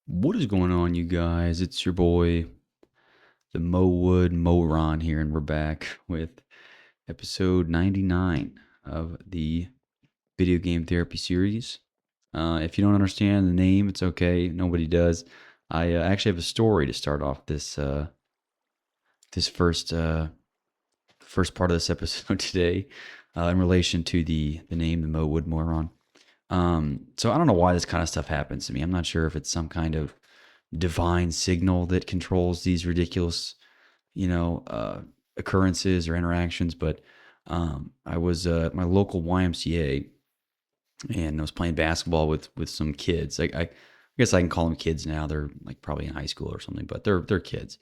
What is going on, you guys? It's your boy, the Mo Wood Moron here, and we're back with episode 99 of the video game therapy series. If you don't understand the name, it's okay. Nobody does. I actually have a story to start off this first part of this episode today, in relation to the name, the Mo Wood Moron. So I don't know why this kind of stuff happens to me. I'm not sure if it's some kind of divine signal that controls these ridiculous, occurrences or interactions. But I was at my local YMCA and I was playing basketball with some kids. I guess I can call them kids now. They're like probably in high school or something, but they're kids.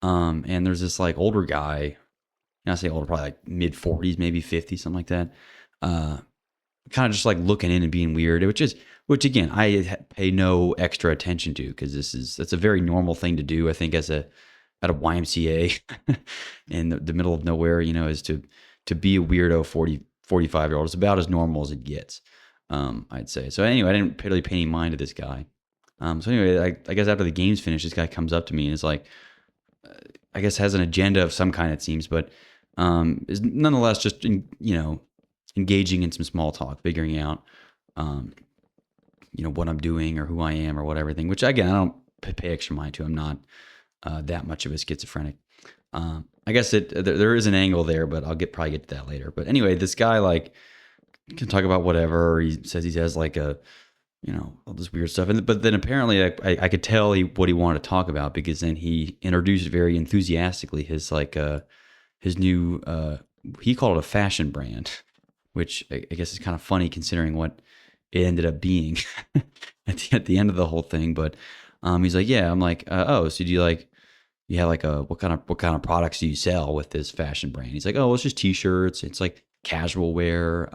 And there's this like older guy. I say older, probably like mid 40s, maybe 50, something like that. Uh, Kind of just like looking in and being weird, which again pay no extra attention to because that's a very normal thing to do. I think as a at a YMCA in the middle of nowhere, is to be a weirdo 45 year old. It's about as normal as it gets, I'd say. So anyway, I didn't really pay any mind to this guy. So anyway, I guess after the game's finished, this guy comes up to me and is like, I guess has an agenda of some kind, it seems, but is nonetheless just engaging in some small talk, figuring out um, what I'm doing or who I am or whatever thing. Which again, I don't pay extra mind to. I'm not that much of a schizophrenic. I guess there is an angle there, but I'll probably get to that later. But anyway, this guy like can talk about whatever. He says he has like a all this weird stuff, but then apparently I could tell what he wanted to talk about because then he introduced very enthusiastically his new he called it a fashion brand, which I guess is kind of funny considering what it ended up being at the end of the whole thing. But he's like, yeah, I'm like, oh, so do you have like what kind of products do you sell with this fashion brand? He's like, oh, it's just t-shirts. It's like casual wear,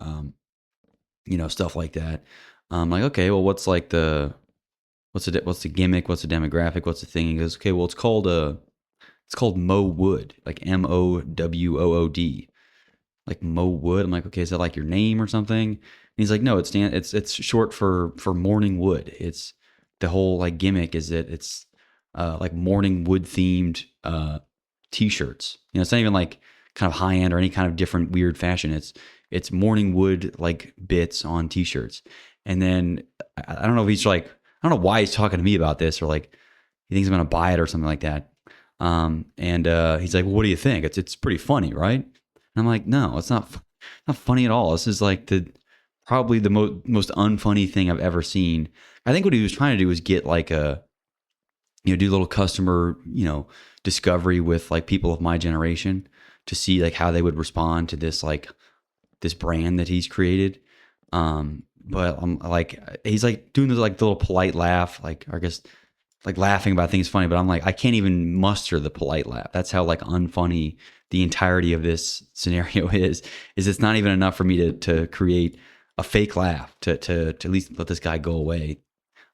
stuff like that. I'm like, okay, well, what's the gimmick? What's the demographic? What's the thing? He goes, okay, well, it's called Mo Wood, like MOWOOD, like Mo Wood. I'm like, okay, is that like your name or something? And he's like, no, it's short for morning wood. It's the whole like gimmick is that it's like morning wood themed t-shirts. It's not even like kind of high end or any kind of different weird fashion. It's morning wood like bits on t-shirts. And then I don't know if he's like, I don't know why he's talking to me about this or like he thinks I'm gonna buy it or something like that. And he's like, well, what do you think? It's pretty funny, right? And I'm like, no, it's not funny at all. This is like probably the most unfunny thing I've ever seen. I think what he was trying to do was get like do a little customer, discovery with like people of my generation to see like how they would respond to this brand that he's created. But I'm like, he's like doing this like the little polite laugh, like I guess like laughing about things funny, but I'm like, I can't even muster the polite laugh. That's how like unfunny the entirety of this scenario is it's not even enough for me to create a fake laugh to at least let this guy go away.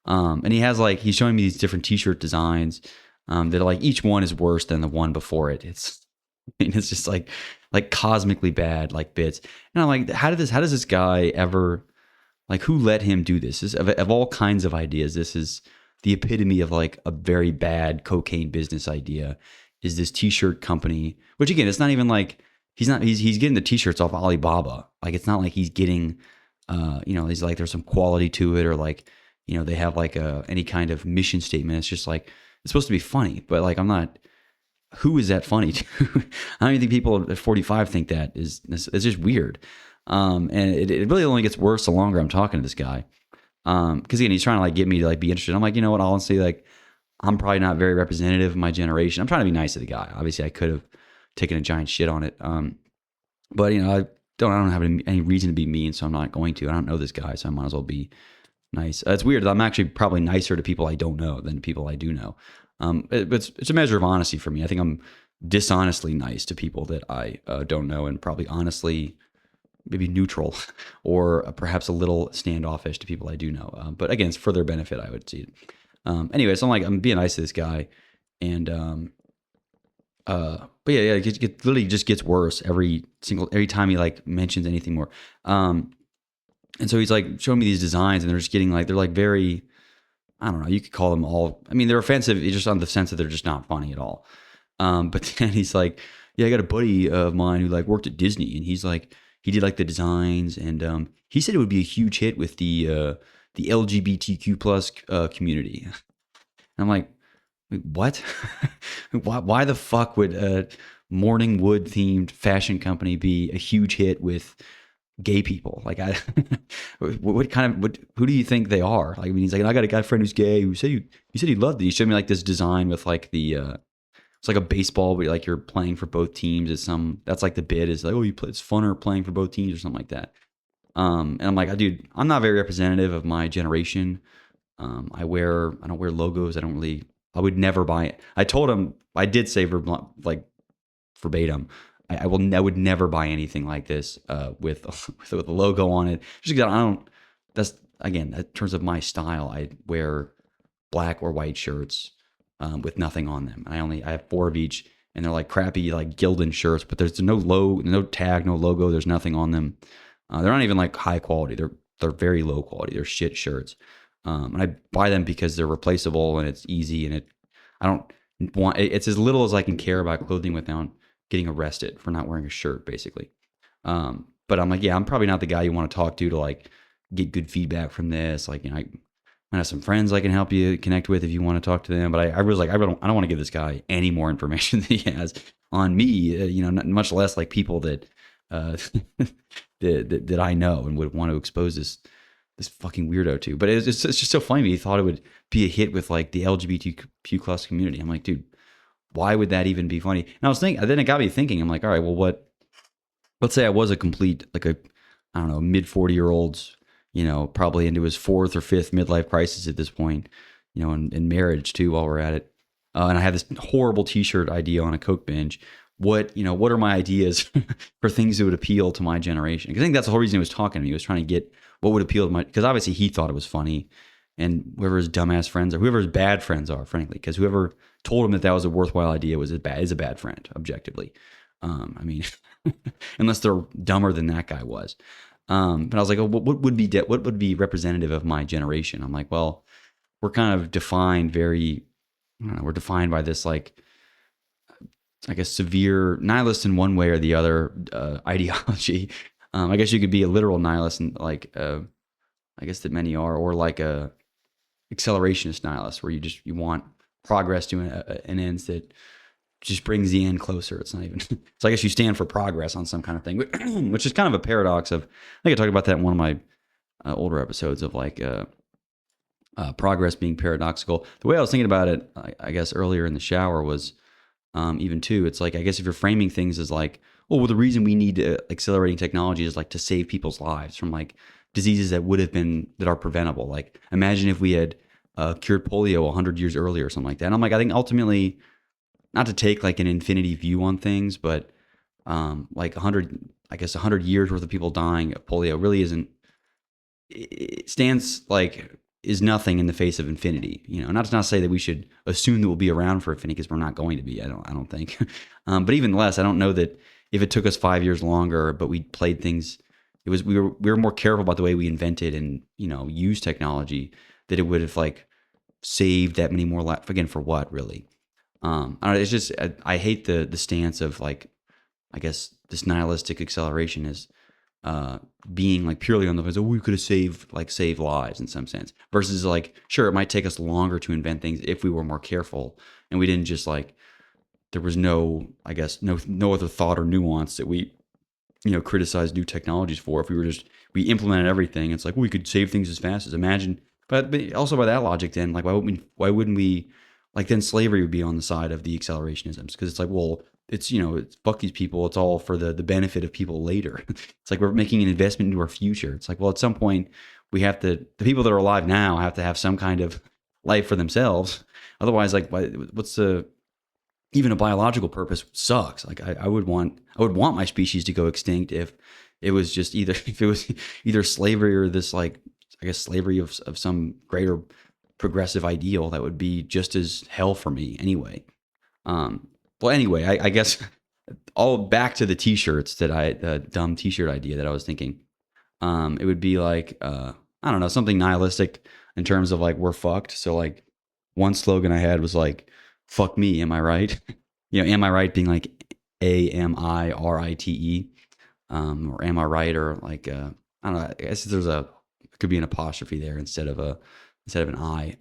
And he's showing me these different t-shirt designs, that are like each one is worse than the one before it. I mean, it's just like cosmically bad, like bits. And I'm like, how does this guy ever, like, who let him do this? Of all kinds of ideas, this is the epitome of like a very bad cocaine business idea. Is this t-shirt company, which again, it's not even like he's getting the t-shirts off Alibaba. Like it's not like he's getting, he's like there's some quality to it or like, they have like any kind of mission statement. It's just like it's supposed to be funny, but like I'm not. Who is that funny to? I don't even think people at 45 think that is. It's just weird. And it really only gets worse the longer I'm talking to this guy. Because again, he's trying to like get me to like be interested. I'm like, you know what? Honestly, like, I'm probably not very representative of my generation. I'm trying to be nice to the guy. Obviously, I could have taken a giant shit on it. But I don't have any reason to be mean, so I'm not going to. I don't know this guy, so I might as well be nice. It's weird. I'm actually probably nicer to people I don't know than people I do know. But it's a measure of honesty for me. I think I'm dishonestly nice to people that I don't know, and probably honestly maybe neutral or perhaps a little standoffish to people I do know. But again, it's for their benefit, I would see it. Anyway, so I'm being nice to this guy, and but yeah, it literally just gets worse every time he like mentions anything more. And so he's like showing me these designs, and they're just getting like they're like very I don't know. You could call them all. I mean, they're offensive just on the sense that they're just not funny at all. But then he's like, yeah, I got a buddy of mine who like worked at Disney, and he's like, he did like the designs, and he said it would be a huge hit with the LGBTQ plus community. And I'm like, what? Why the fuck would a morning wood themed fashion company be a huge hit with gay people? Like, I, what kind of, who do you think they are? Like, I mean, he's like, I got a guy friend who's gay who said you said he loved it. He showed me like this design with like it's like a baseball, but like you're playing for both teams. Is some that's like the bid is like, oh, you play, it's funner playing for both teams or something like that. And I'm like, dude, I'm not very representative of my generation. I don't wear logos. I would never buy it. I told him, I did say like verbatim, I would never buy anything like this with with a logo on it. Just because I don't. That's again in terms of my style. I wear black or white shirts with nothing on them. I have four of each, and they're like crappy like Gildan shirts, but there's no tag, no logo. There's nothing on them. They're not even like high quality. They're very low quality. They're shit shirts. And I buy them because they're replaceable and it's easy, and I don't want it's as little as I can care about clothing without getting arrested for not wearing a shirt, basically. But I'm like, yeah, I'm probably not the guy you want to talk to like get good feedback from this. Like, you know, I have some friends I can help you connect with if you want to talk to them. But I was like, I don't want to give this guy any more information that he has on me. You know, much less like people that that I know and would want to expose this fucking weirdo to. But it's just so funny. He thought it would be a hit with like the LGBTQ plus community. I'm like, dude, why would that even be funny? And I was thinking, then it got me thinking. I'm like, all right, well, let's say I was a complete like a I don't know mid 40-year-olds, you know, probably into his fourth or fifth midlife crisis at this point, you know, in marriage too while we're at it. And I had this horrible T-shirt idea on a Coke binge. What are my ideas for things that would appeal to my generation? Because I think that's the whole reason he was talking to me. He was trying to get what would appeal to my, because obviously he thought it was funny, and whoever his dumbass friends are, whoever his bad friends are, frankly, because whoever told him that was a worthwhile idea is a bad friend, objectively. I mean, unless they're dumber than that guy was. But I was like, oh, what would be representative of my generation? I'm like, well, we're kind of defined very, I don't know, we're defined by this like, I guess, severe nihilist in one way or the other ideology. I guess you could be a literal nihilist, and like, I guess that many are, or like a accelerationist nihilist, where you want progress to an end that just brings the end closer. It's not even. So I guess you stand for progress on some kind of thing, which is kind of a paradox of. I think I talked about that in one of my older episodes of like progress being paradoxical. The way I was thinking about it, I guess earlier in the shower was even too. It's like I guess if you're framing things as like, oh, well, the reason we need accelerating technology is like to save people's lives from like diseases that are preventable. Like imagine if we had cured polio 100 years earlier or something like that. And I'm like, I think ultimately, not to take like an infinity view on things, but like 100 years worth of people dying of polio really isn't, it stands like, is nothing in the face of infinity. You know, not to say that we should assume that we'll be around for infinity, because we're not going to be. I don't think. But even less, I don't know that if it took us 5 years longer, but we played things, we were more careful about the way we invented and, you know, used technology, that it would have like saved that many more lives. Again, for what really? I don't know, it's just I hate the stance of like, I guess this nihilistic acceleration is being like purely on the fence. Oh, we could have saved lives in some sense, versus like, sure, it might take us longer to invent things if we were more careful and we didn't just like, there was no, I guess, no other thought or nuance that we, you know, criticize new technologies for. If we implemented everything, it's like, well, we could save things as fast as, imagine. But also by that logic, then like, why wouldn't we, like, then slavery would be on the side of the accelerationisms, because it's like, well, it's, you know, it's fuck these people, it's all for the benefit of people later. It's like we're making an investment into our future. It's like, well, at some point we have to, the people that are alive now have to have some kind of life for themselves. Otherwise, like, what's the, even a biological purpose sucks. Like I would want my species to go extinct if it was just either, if it was either slavery or this, like, I guess, slavery of some greater progressive ideal that would be just as hell for me anyway. Well, anyway, I guess all back to the t-shirts the dumb t-shirt idea that I was thinking. It would be like, I don't know, something nihilistic. in terms of like we're fucked. So like one slogan I had was like "fuck me, am I right?" Am I right being like AMIRITE, or am I right, or like I don't know. I guess it could be an apostrophe there instead of an I.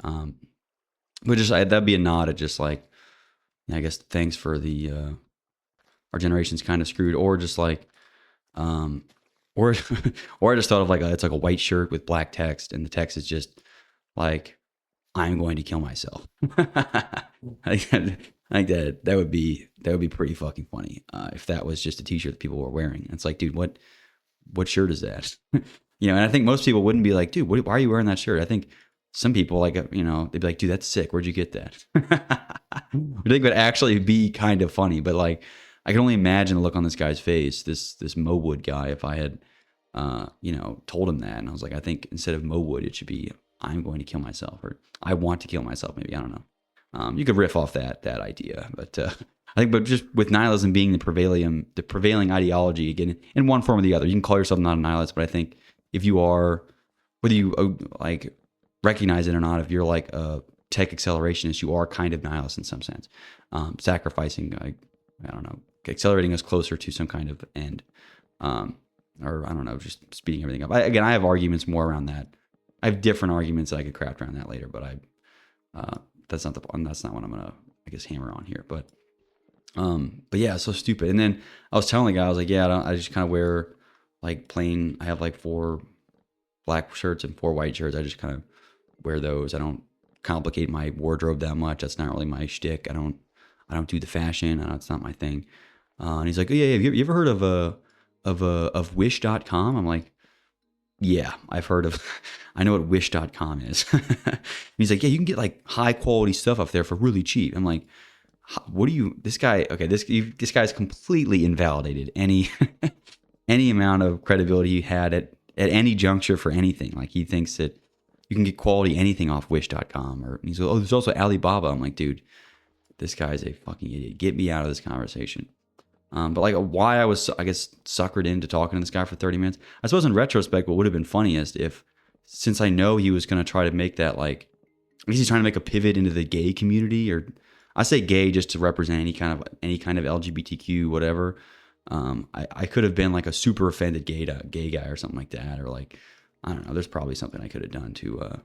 But just that'd be a nod at just like, I guess thanks for the our generation's kind of screwed, or just like um, or or I just thought of like it's like a white shirt with black text, and the text is just like I'm going to kill myself. I think that would be pretty fucking funny if that was just a T-shirt that people were wearing. It's like, dude, what shirt is that? And I think most people wouldn't be like, dude, why are you wearing that shirt? I think some people like, they'd be like, dude, that's sick. Where'd you get that? I think it would actually be kind of funny, but like, I can only imagine the look on this guy's face, this Mo Wood guy, if I had, told him that. And I was like, I think instead of Mo Wood, it should be, I'm going to kill myself, or I want to kill myself. Maybe, I don't know. You could riff off that idea, but I think, but just with nihilism being the prevailing ideology again, in one form or the other, you can call yourself not a nihilist, but I think if you are, whether you like recognize it or not, if you're like a tech accelerationist, you are kind of nihilist in some sense, sacrificing, I don't know, accelerating us closer to some kind of end, or I don't know, just speeding everything up. I have arguments more around that. I have different arguments that I could craft around that later, but that's not what I'm gonna, I guess, hammer on here. But yeah, so stupid. And then I was telling the guy, I was like, yeah, I just kind of wear like plain. I have like 4 black shirts and 4 white shirts. I just kind of wear those. I don't complicate my wardrobe that much. That's not really my shtick. I don't do the fashion. It's not my thing. And he's like, oh, yeah, have you ever heard of Wish.com? I'm like, yeah, I've heard of. I know what Wish.com is. And he's like, yeah, you can get like high quality stuff up there for really cheap. I'm like, what do you? This guy, okay, this guy's completely invalidated any any amount of credibility you had at any juncture for anything. Like, he thinks that you can get quality anything off Wish.com, or he's like, oh, there's also Alibaba. I'm like, dude, this guy's a fucking idiot. Get me out of this conversation. But like why I was, I guess, suckered into talking to this guy for 30 minutes. I suppose in retrospect, what would have been funniest if, since I know he was going to try to make that, like, I guess he's trying to make a pivot into the gay community, or I say gay just to represent any kind of LGBTQ, whatever. I could have been like a super offended gay guy or something like that. Or like, I don't know, there's probably something I could have done to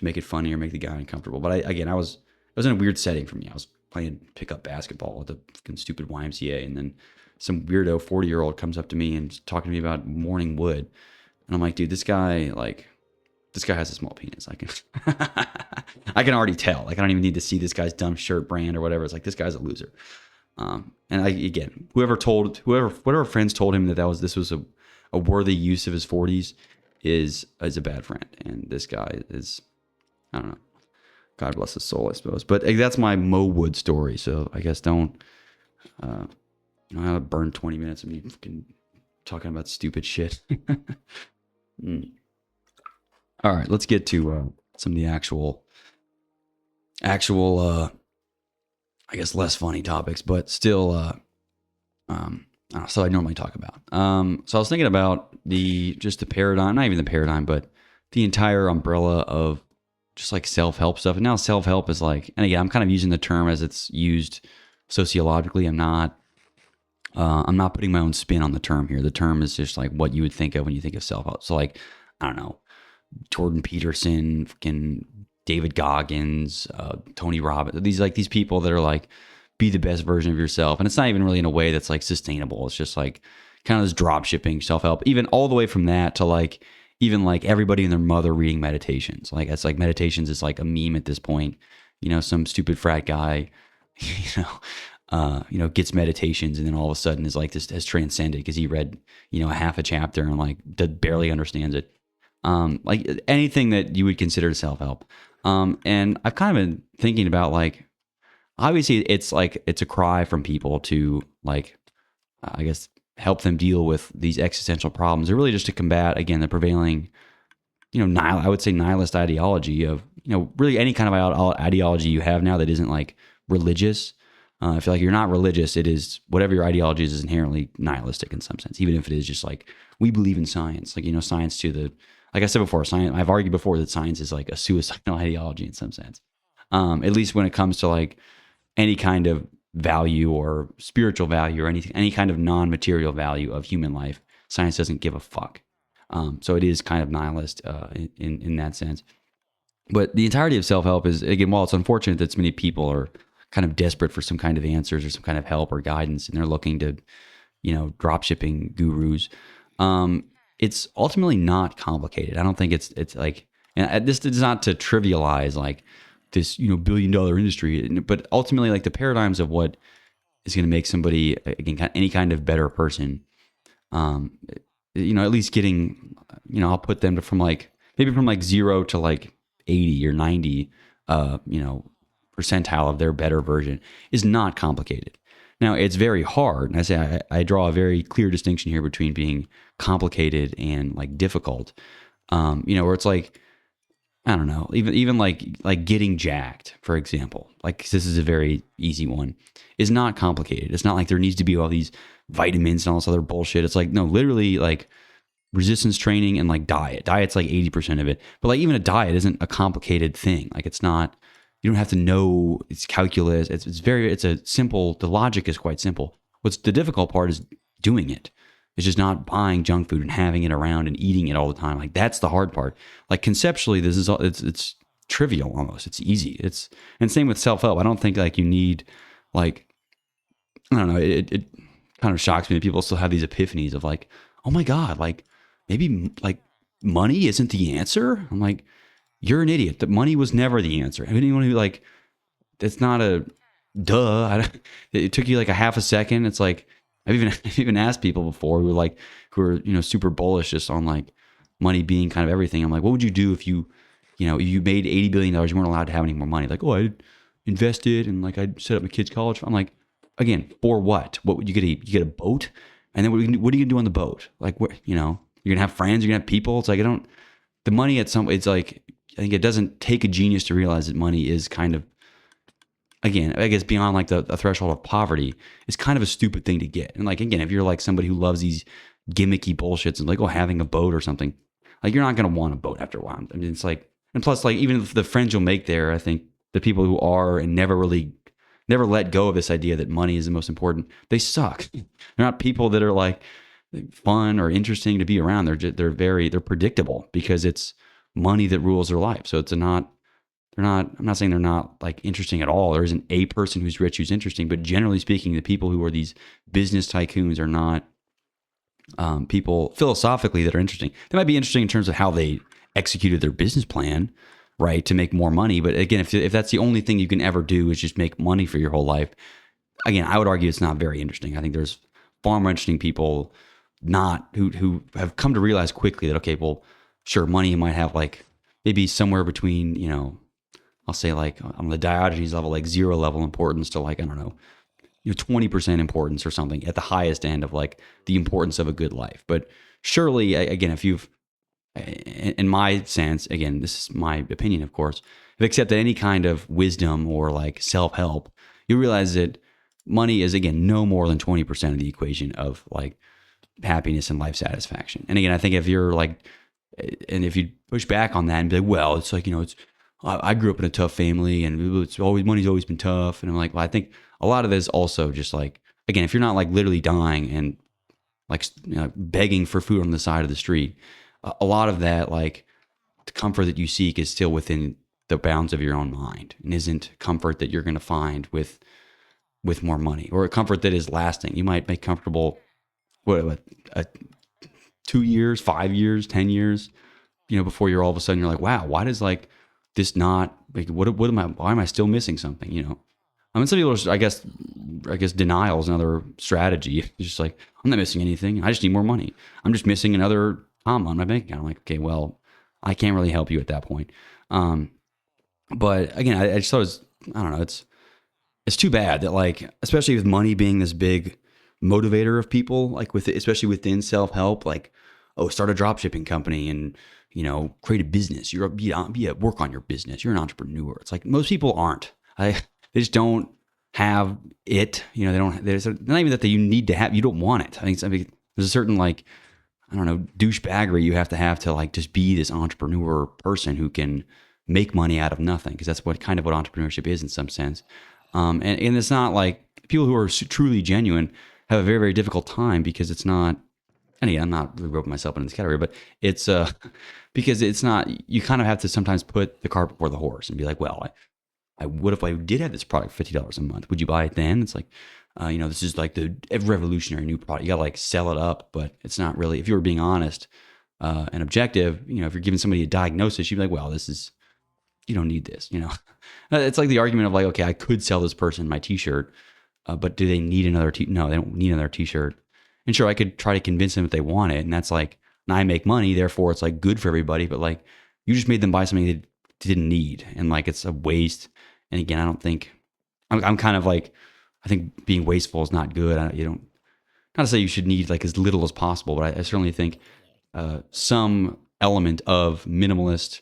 make it funny or make the guy uncomfortable. But it was in a weird setting for me. I was playing pickup basketball at the fucking stupid YMCA, and then some weirdo 40-year-old comes up to me and is talking to me about morning wood, and I'm like, dude, this guy has a small penis. I can already tell. Like, I don't even need to see this guy's dumb shirt brand or whatever. It's like, this guy's a loser. And whatever friends told him this was a worthy use of his 40s is a bad friend, and this guy is, I don't know. God bless his soul, I suppose. But that's my Mo Wood story. So I guess don't, I'll burn 20 minutes of me fucking talking about stupid shit. All right, let's get to some of the actual, I guess, less funny topics, but still, so I normally talk about. So I was thinking about the paradigm, not even the paradigm, but the entire umbrella of just like self-help stuff. And now self-help is like, and again, I'm kind of using the term as it's used sociologically. I'm not putting my own spin on the term here. The term is just like what you would think of when you think of self-help. So like, I don't know, Jordan Peterson, fucking David Goggins, Tony Robbins, these people that are like, be the best version of yourself. And it's not even really in a way that's like sustainable. It's just like kind of this drop shipping self-help, even all the way from that to like, even like everybody and their mother reading meditations. Like, it's like meditations is like a meme at this point. Some stupid frat guy, gets meditations, and then all of a sudden is like, this has transcended because he read, a half a chapter and like barely understands it. Like anything that you would consider self-help. And I've kind of been thinking about, like, obviously it's a cry from people to, like, I guess, help them deal with these existential problems, or really just to combat, again, the prevailing, I would say nihilist ideology of, really any kind of ideology you have now that isn't like religious. I feel like you're not religious. It is, whatever your ideology is inherently nihilistic in some sense, even if it is just like, we believe in science, like, science to the, like I said before, science. I've argued before that science is like a suicidal ideology in some sense. At least when it comes to like any kind of value or spiritual value or anything, any kind of non-material value of human life, science doesn't give a fuck. So it is kind of nihilist in that sense. But the entirety of self-help is, again, while it's unfortunate that so many people are kind of desperate for some kind of answers or some kind of help or guidance, and they're looking to, drop shipping gurus, it's ultimately not complicated. I don't think it's like, and this is not to trivialize like this, billion-dollar industry, but ultimately like the paradigms of what is going to make somebody, again, any kind of better person, um, at least getting, I'll put them to from like maybe from like 0 to like 80 or 90, percentile of their better version is not complicated. Now it's very hard. And I say, I draw a very clear distinction here between being complicated and like difficult, where it's like, I don't know, even like getting jacked, for example. Like this is a very easy one. Is not complicated. It's not like there needs to be all these vitamins and all this other bullshit. It's like no, literally like resistance training and like diet. Diet's like 80% of it. But like even a diet isn't a complicated thing. Like it's not. You don't have to know it's calculus. It's a simple. The logic is quite simple. What's the difficult part is doing it. It's just not buying junk food and having it around and eating it all the time. Like that's the hard part. Like conceptually, this is all, it's trivial almost. It's easy. And same with self help. I don't think like you need like I don't know. It kind of shocks me that people still have these epiphanies of like, oh my god, like maybe like money isn't the answer. I'm like, you're an idiot. That money was never the answer. Anyone who like that's not a duh. It took you like a half a second. It's like I've even asked people before who are super bullish just on like money being kind of everything. I'm like, what would you do if you made $80 billion, you weren't allowed to have any more money? Like, oh, I'd invest it and like I'd set up my kids' college. I'm like, again, for what? What would you get? You get a boat, and then what are you gonna do on the boat? Like, what you're gonna have friends, you're gonna have people. It's like the money it's like I think it doesn't take a genius to realize that money is kind of, again, I guess beyond like the threshold of poverty, is kind of a stupid thing to get. And like, again, if you're like somebody who loves these gimmicky bullshits and like, oh, having a boat or something, like you're not going to want a boat after a while. I mean, it's like, and plus like even the friends you'll make there, I think the people who are and never let go of this idea that money is the most important, they suck. They're not people that are like fun or interesting to be around. They're predictable because it's money that rules their life. So I'm not saying they're not like interesting at all. There isn't a person who's rich who's interesting, but generally speaking, the people who are these business tycoons are not people philosophically that are interesting. They might be interesting in terms of how they executed their business plan, right, to make more money. But again, if that's the only thing you can ever do is just make money for your whole life, again, I would argue it's not very interesting. I think there's far more interesting people who have come to realize quickly that, okay, well, sure, money might have like maybe somewhere between, I'll say like on the Diogenes level, like 0 level importance to like, I don't know, 20% importance or something at the highest end of like the importance of a good life. But surely, again, if you've, in my sense, again, this is my opinion, of course, if accepted any kind of wisdom or like self-help, you realize that money is, again, no more than 20% of the equation of like happiness and life satisfaction. And again, I think if you're like, and if you push back on that and be like, well, it's like, I grew up in a tough family and money's always been tough. And I'm like, well, I think a lot of this also just like, again, if you're not like literally dying and like begging for food on the side of the street, a lot of that, like the comfort that you seek is still within the bounds of your own mind and isn't comfort that you're going to find with more money or a comfort that is lasting. You might make comfortable, 2 years, 5 years, 10 years, before you're all of a sudden you're like, wow, why does like this not like why am I still missing something? I mean, some people are, I guess denial is another strategy. It's just like, I'm not missing anything. I just need more money. I'm just missing another comma on my bank account. I'm like, okay, well, I can't really help you at that point. But again, I just thought I don't know, it's too bad that like, especially with money being this big motivator of people, like especially within self-help, like, oh, start a drop shipping company and, create a business. Work on your business. You're an entrepreneur. It's like most people aren't. They just don't have it. They don't. There's not even that you need to have. You don't want it. I mean, there's a certain like I don't know, douchebaggery you have to like just be this entrepreneur person who can make money out of nothing, because that's what kind of what entrepreneurship is in some sense. And it's not like people who are truly genuine have a very, very difficult time, because it's not, and again, I'm not really roping myself into this category, but it's because it's not, you kind of have to sometimes put the cart before the horse and be like, well, what if I did have this product for $50 a month? Would you buy it then? It's like, this is like the revolutionary new product. You gotta like sell it up, but it's not really. If you were being honest and objective, if you're giving somebody a diagnosis, you'd be like, well, this is, you don't need this. It's like the argument of like, okay, I could sell this person my T-shirt, but do they need another No, they don't need another T-shirt. And sure, I could try to convince them if they want it, and that's like, and I make money, therefore it's like good for everybody. But like, you just made them buy something they didn't need, and like it's a waste. And again, I don't think I'm kind of like, I think being wasteful is not good. You don't, not to say you should need like as little as possible, but I certainly think some element of minimalist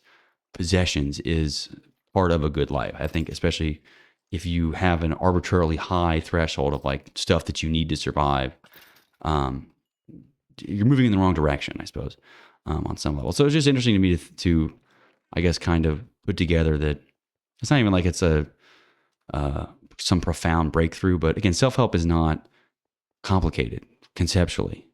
possessions is part of a good life. I think, especially if you have an arbitrarily high threshold of like stuff that you need to survive, um, you're moving in the wrong direction, I suppose, on some level. So it's just interesting to me to I guess, kind of put together that it's not even like it's a some profound breakthrough, but again, self-help is not complicated conceptually.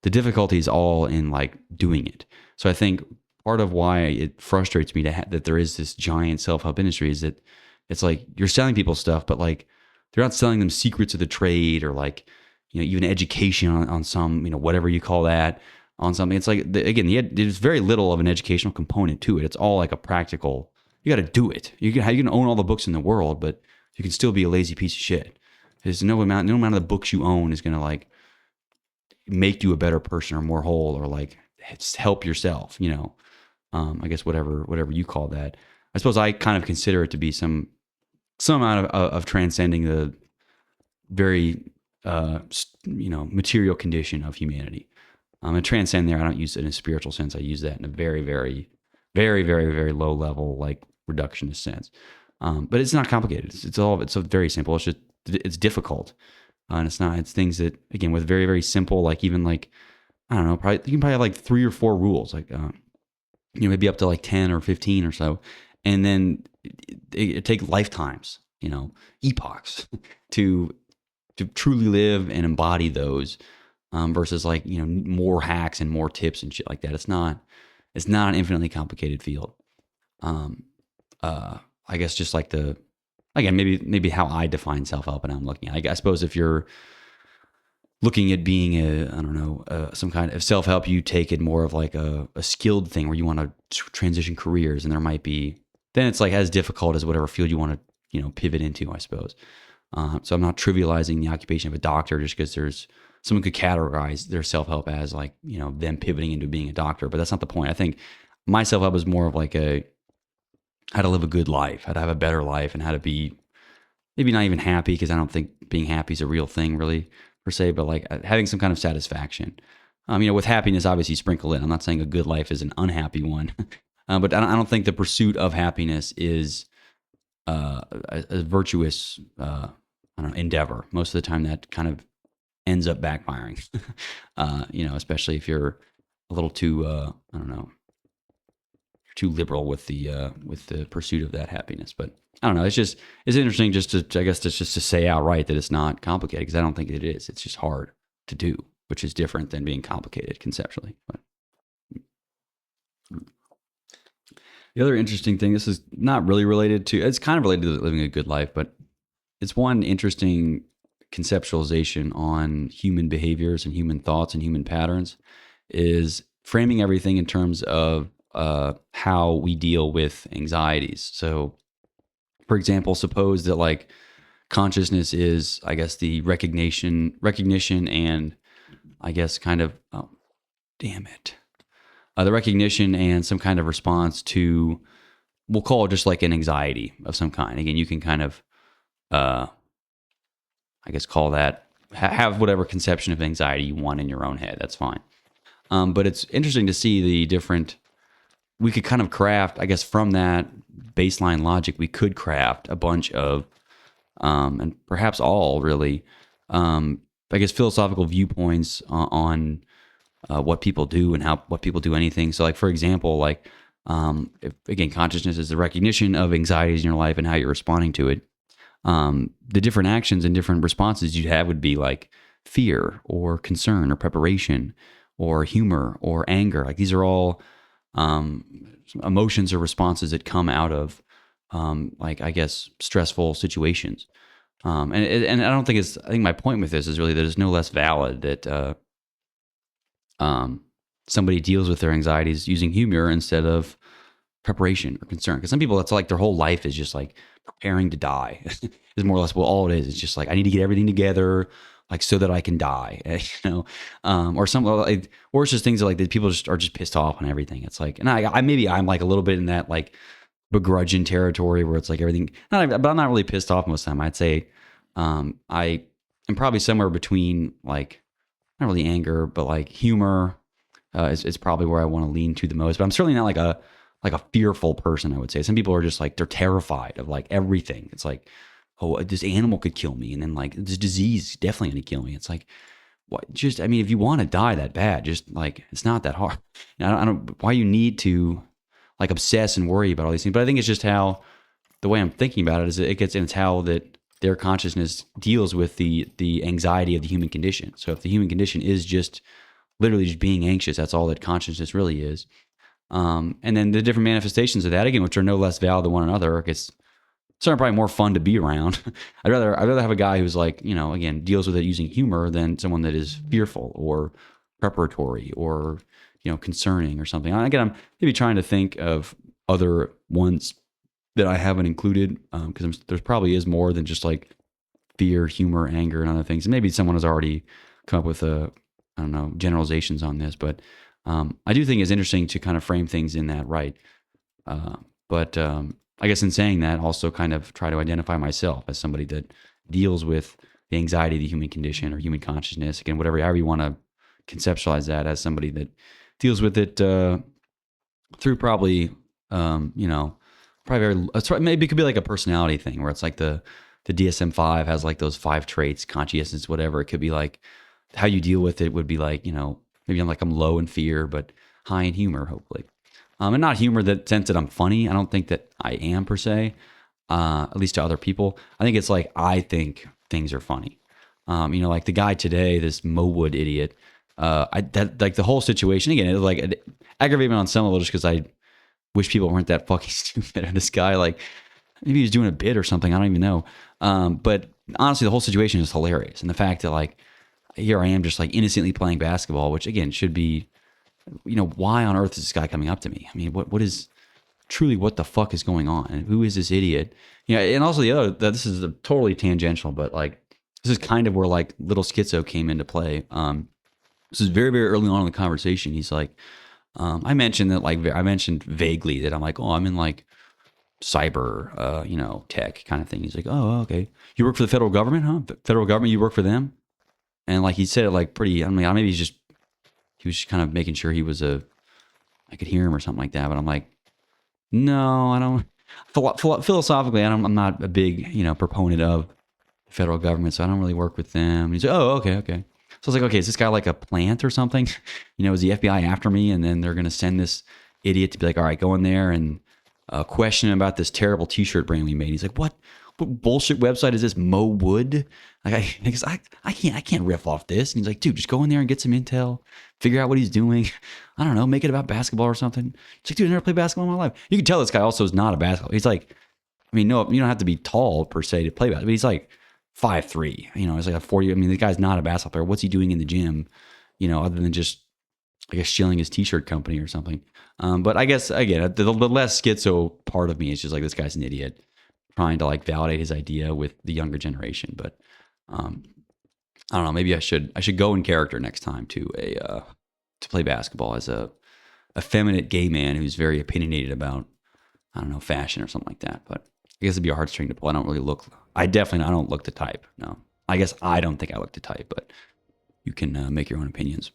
The difficulty is all in like doing it. So I think part of why it frustrates me that there is this giant self-help industry is that it's like you're selling people stuff, but like they're not selling them secrets of the trade, or like, even education on some, whatever you call that, on something. It's like, there's very little of an educational component to it. It's all like a practical, you got to do it. You can own all the books in the world, but you can still be a lazy piece of shit. There's no amount of the books you own is going to like make you a better person or more whole, or like help yourself, I guess whatever you call that. I suppose I kind of consider it to be some amount of transcending the very material condition of humanity. And transcend there, I don't use it in a spiritual sense. I use that in a very, very, very, very, very low level, like reductionist sense. But it's not complicated. It's very simple. It's just, it's difficult. And it's not, it's things that, again, with very, very simple, like even like, I don't know, you can probably have like 3 or 4 rules, like, maybe up to like 10 or 15 or so. And then it takes lifetimes, epochs to truly live and embody those, versus like, more hacks and more tips and shit like that. It's not an infinitely complicated field. I guess just like again, maybe how I define self-help and I'm looking at, I suppose if you're looking at being some kind of self-help, you take it more of like a skilled thing where you want to transition careers, and there might be, then it's like as difficult as whatever field you want to, pivot into, I suppose. So I'm not trivializing the occupation of a doctor just because someone could categorize their self-help as like, them pivoting into being a doctor, but that's not the point. I think my self-help is more of like how to live a good life, how to have a better life, and how to be maybe not even happy, because I don't think being happy is a real thing really per se, but like having some kind of satisfaction. With happiness obviously sprinkled in. I'm not saying a good life is an unhappy one, but I don't think the pursuit of happiness is a virtuous endeavor. Most of the time that kind of ends up backfiring, especially if you're a little too, too liberal with the pursuit of that happiness. But I don't know. It's interesting just to say outright that it's not complicated, because I don't think it is. It's just hard to do, which is different than being complicated conceptually. But the other interesting thing, this is not really related to, it's kind of related to living a good life, but it's one interesting conceptualization on human behaviors and human thoughts and human patterns, is framing everything in terms of how we deal with anxieties. So, for example, suppose that like consciousness is, I guess, the recognition and I guess kind of, oh, damn it. The recognition and some kind of response to, we'll call it just like an anxiety of some kind. Again, you can kind of, I guess, call that, have whatever conception of anxiety you want in your own head. That's fine. But it's interesting to see the different, we could kind of craft, I guess, from that baseline logic, we could craft a bunch of, and perhaps all really, I guess, philosophical viewpoints on what people do and how what people do anything. So like for example, like if, again, consciousness is the recognition of anxieties in your life and how you're responding to it. The different actions and different responses you'd have would be like fear or concern or preparation or humor or anger. Like these are all um, emotions or responses that come out of like I guess stressful situations. And I don't think it's. I think my point with this is really that it's no less valid that um, somebody deals with their anxieties using humor instead of preparation or concern. Because some people, that's like their whole life is just like preparing to die. Is more or less well all it is. It's just like I need to get everything together, like so that I can die. Or some like, or it's just things that like that people just are just pissed off on everything. It's like, and I maybe I'm like a little bit in that like begrudging territory where it's like everything. But I'm not really pissed off most of the time. I'd say I am probably somewhere between like not really anger, but like humor is probably where I want to lean to the most. But I'm certainly not like a fearful person. I would say some people are just like they're terrified of like everything. It's like, oh, this animal could kill me, and then like this disease is definitely going to kill me. It's like, what? Just I mean, if you want to die that bad, just like it's not that hard. I don't why you need to like obsess and worry about all these things. But I think it's just how the way I'm thinking about it is that it gets, and it's how that their consciousness deals with the anxiety of the human condition. So if the human condition is just literally just being anxious, that's all that consciousness really is. And then the different manifestations of that, again, which are no less valid than one another, it's certainly probably more fun to be around. I'd rather have a guy who's like, again, deals with it using humor than someone that is fearful or preparatory or, concerning or something. Again, I'm maybe trying to think of other ones that I haven't included because there's probably is more than just like fear, humor, anger, and other things. And maybe someone has already come up with I don't know, generalizations on this, but I do think it's interesting to kind of frame things in that right. But I guess in saying that, also kind of try to identify myself as somebody that deals with the anxiety of the human condition or human consciousness. Again, however you want to conceptualize that, as somebody that deals with it through probably, probably maybe it could be like a personality thing where it's like the DSM-5 has like those 5 traits, conscientiousness, whatever. It could be like how you deal with it would be like, maybe I'm low in fear, but high in humor, hopefully. And not humor that sense that I'm funny. I don't think that I am per se, at least to other people. I think it's like I think things are funny. Like the guy today, this Mowood idiot. Like the whole situation again, it aggravated me on some level just because I wish people weren't that fucking stupid. And this guy, like, maybe he was doing a bit or something. I don't even know. But honestly, the whole situation is hilarious, and the fact that like here I am just like innocently playing basketball, which again should be, why on earth is this guy coming up to me? I mean, what is truly what the fuck is going on? And who is this idiot? And also the other, this is totally tangential, but like this is kind of where like little schizo came into play. This is very, very early on in the conversation. He's like, I mentioned that I mentioned vaguely that I'm like, oh, I'm in like cyber, tech kind of thing. He's like, oh, okay. You work for the federal government, huh? The federal government, you work for them? And like he said it like pretty, I mean, maybe he was just kind of making sure I could hear him or something like that. But I'm like, no, I don't. Philosophically, I'm not a big, proponent of the federal government, so I don't really work with them. And he's like, oh, okay, okay. So I was like, okay, is this guy like a plant or something? Is the FBI after me? And then they're going to send this idiot to be like, all right, go in there and question him about this terrible T-shirt brand we made. He's like, what bullshit website is this? Mo Wood? Like, I can't riff off this. And he's like, dude, just go in there and get some intel, figure out what he's doing. I don't know, make it about basketball or something. It's like, dude, I never played basketball in my life. You can tell this guy also is not a basketball. He's like, I mean, no, you don't have to be tall per se to play basketball, but he's like 5'3". He's like a 40. I mean, the guy's not a basketball player. What's he doing in the gym? Other than just, I guess, shilling his T-shirt company or something. But I guess again, the less schizo part of me is just like this guy's an idiot, trying to like validate his idea with the younger generation. But I don't know. Maybe I should go in character next time to play basketball as a effeminate gay man who's very opinionated about, I don't know, fashion or something like that. But I guess it'd be a hard string to pull. I don't look the type. No, I guess I don't think I look the type, but you can make your own opinions.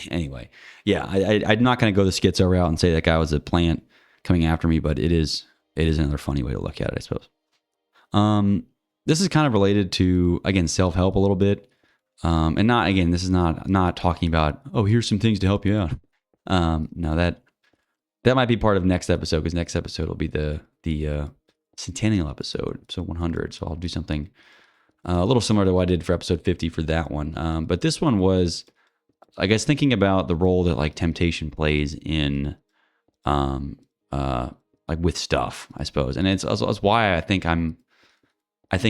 Anyway, yeah, I'm not going to go the schizo route and say that guy was a plant coming after me, but it is another funny way to look at it, I suppose. This is kind of related to, again, self-help a little bit. And not, again, this is not talking about, oh, here's some things to help you out. No, that might be part of next episode, because next episode will be the centennial episode, so 100. So I'll do something a little similar to what I did for episode 50 for that one. But this one was, I guess, thinking about the role that like temptation plays in, um, like with stuff, I suppose, and it's why I think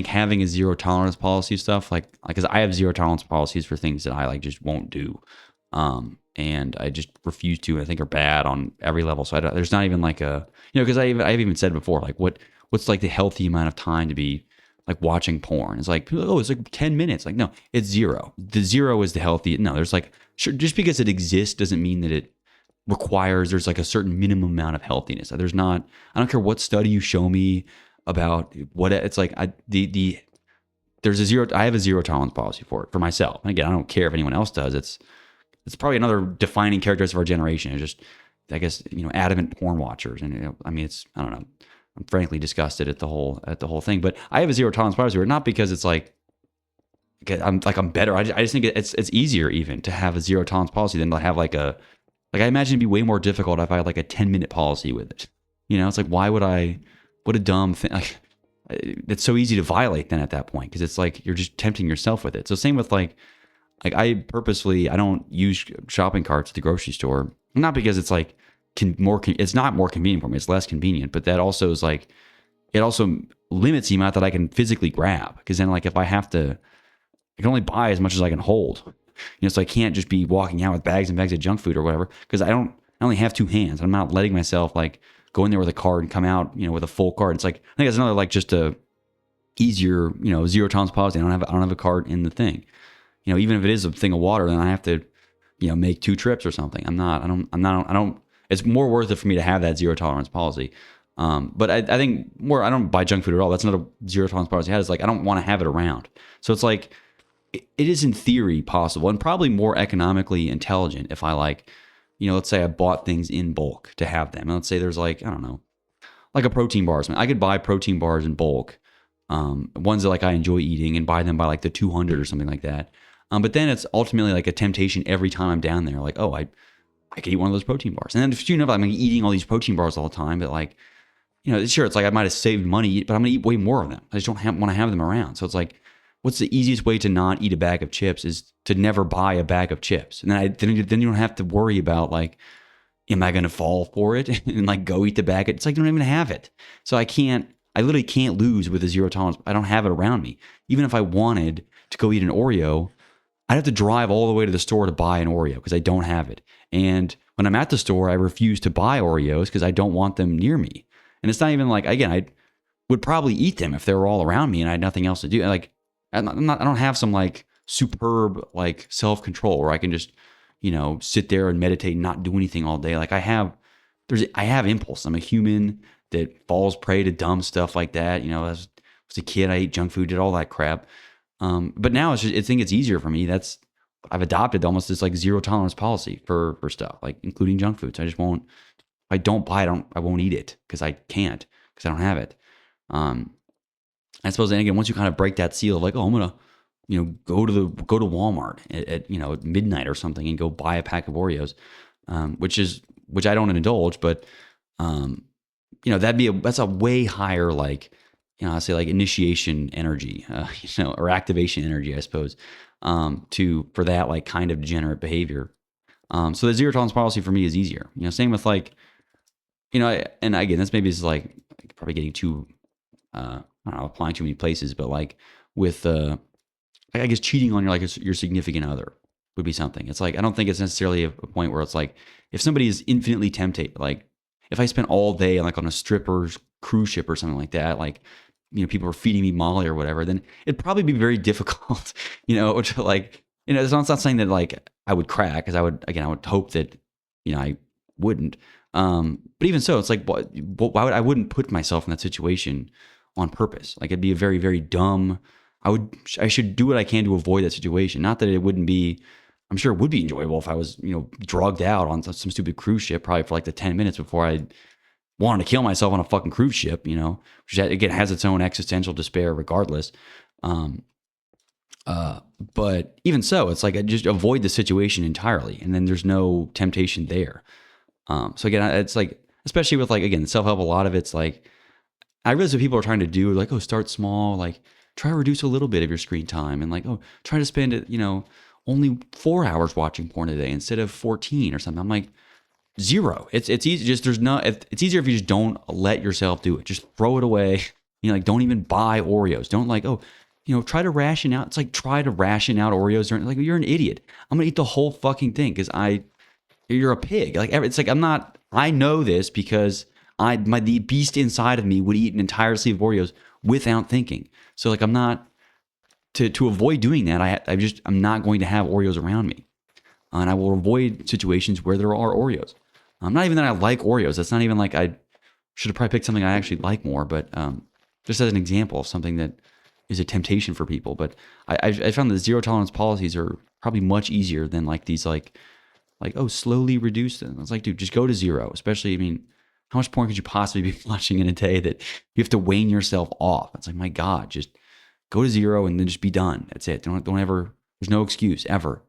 having a zero tolerance policy stuff, like, because I have zero tolerance policies for things that I like just won't do, and I just refuse to, and I think are bad on every level. So there's not even like a, because I've even said before, like what's like the healthy amount of time to be like watching porn? It's like, oh, it's like 10 minutes. Like, no, it's zero. The zero is the healthy. No, there's like, sure, just because it exists doesn't mean that it requires, there's like a certain minimum amount of healthiness. There's not, I don't care what study you show me about what it's like. There's a zero, I have a zero tolerance policy for it, for myself. And again, I don't care if anyone else does. It's probably another defining characteristic of our generation. It's just, I guess, adamant porn watchers. And I mean, I don't know. I'm frankly disgusted at the whole thing. But I have a zero tolerance policy, not because it's like, I'm better. I just think it's easier even to have a zero tolerance policy than to have like I imagine it'd be way more difficult if I had like a 10-minute policy with it. It's like, why would I? What a dumb thing. Like, it's so easy to violate then at that point, because it's like you're just tempting yourself with it. So same with like I don't use shopping carts at the grocery store, not because it's like it's not more convenient for me. It's less convenient, but that also is like, it also limits the amount that I can physically grab, because then like if I have to, I can only buy as much as I can hold. So I can't just be walking out with bags and bags of junk food or whatever, because I only have two hands. I'm not letting myself like go in there with a card and come out, with a full card. It's like, I think that's another like just a easier, zero tolerance policy. I don't have a card in the thing. Even if it is a thing of water, then I have to, make 2 trips or something. It's more worth it for me to have that zero tolerance policy. But I think more, I don't buy junk food at all. That's not a zero tolerance policy I had. It's like, I don't want to have it around. So it's like, it is in theory possible, and probably more economically intelligent if I like, let's say I bought things in bulk to have them. And let's say there's like, I don't know, like a protein bar. I could buy protein bars in bulk, ones that like I enjoy eating, and buy them by like the 200 or something like that. But then it's ultimately like a temptation every time I'm down there. Like, oh, I could eat one of those protein bars. And then if I'm like eating all these protein bars all the time, but like, sure, it's like I might have saved money, but I'm gonna eat way more of them. I just don't want to have them around. So it's like, what's the easiest way to not eat a bag of chips is to never buy a bag of chips. And then you don't have to worry about like, am I going to fall for it and like go eat the bag? It's like, I don't even have it. So I literally can't lose with a zero tolerance. I don't have it around me. Even if I wanted to go eat an Oreo, I'd have to drive all the way to the store to buy an Oreo because I don't have it. And when I'm at the store, I refuse to buy Oreos because I don't want them near me. And it's not even like, again, I would probably eat them if they were all around me and I had nothing else to do. Like, I don't have some like superb like self-control where I can just, sit there and meditate and not do anything all day. Like I have impulse. I'm a human that falls prey to dumb stuff like that. As a kid, I ate junk food, did all that crap. But now I think it's easier for me. I've adopted almost this like zero tolerance policy for stuff, like including junk foods. I just won't, if I don't buy it, I won't eat it because I can't, because I don't have it. I suppose then again, once you kind of break that seal of like, oh, I'm gonna, go to Walmart at midnight or something and go buy a pack of Oreos, which I don't indulge, but that's a way higher like, I say like initiation energy, or activation energy, I suppose, for that like kind of degenerate behavior. So the zero tolerance policy for me is easier. Same with like, and again, this maybe is like probably getting too, I don't know, applying too many places, but like with, I guess cheating on your significant other would be something. It's like, I don't think it's necessarily a point where it's like, if somebody is infinitely tempted, like if I spent all day like on a stripper's cruise ship or something like that, like, people are feeding me Molly or whatever, then it'd probably be very difficult, to like, it's not saying that like I would crack, because I would hope that, I wouldn't. But even so, it's like, why I wouldn't put myself in that situation on purpose. Like it'd be a very, very dumb, I should do what I can to avoid that situation. Not that it wouldn't be, I'm sure it would be enjoyable if I was, drugged out on some stupid cruise ship, probably for like the 10 minutes before I wanted to kill myself on a fucking cruise ship, which again has its own existential despair regardless. But even so, it's like I just avoid the situation entirely, and then there's no temptation there. So again, it's like, especially with like, again, self help, a lot of it's like, I realize what people are trying to do, like, oh, start small, like try to reduce a little bit of your screen time, and like, oh, try to spend it, only 4 hours watching porn a day instead of 14 or something. I'm like, zero. It's easy. Just there's no. It's easier if you just don't let yourself do it. Just throw it away. Like don't even buy Oreos. Don't like, oh, try to ration out. It's like try to ration out Oreos. Like you're an idiot. I'm gonna eat the whole fucking thing because you're a pig. Like it's like I'm not. I know this because the beast inside of me would eat an entire sleeve of Oreos without thinking. So like I'm not to avoid doing that. I'm not going to have Oreos around me, and I will avoid situations where there are Oreos. Not even that I like Oreos. That's not even like I should have probably picked something I actually like more. But just as an example of something that is a temptation for people. But I found that zero tolerance policies are probably much easier than like these like, oh, slowly reduce them. It's like, dude, just go to zero. Especially, I mean, how much porn could you possibly be watching in a day that you have to wane yourself off? It's like, my God, just go to zero and then just be done. That's it. Don't ever. There's no excuse ever.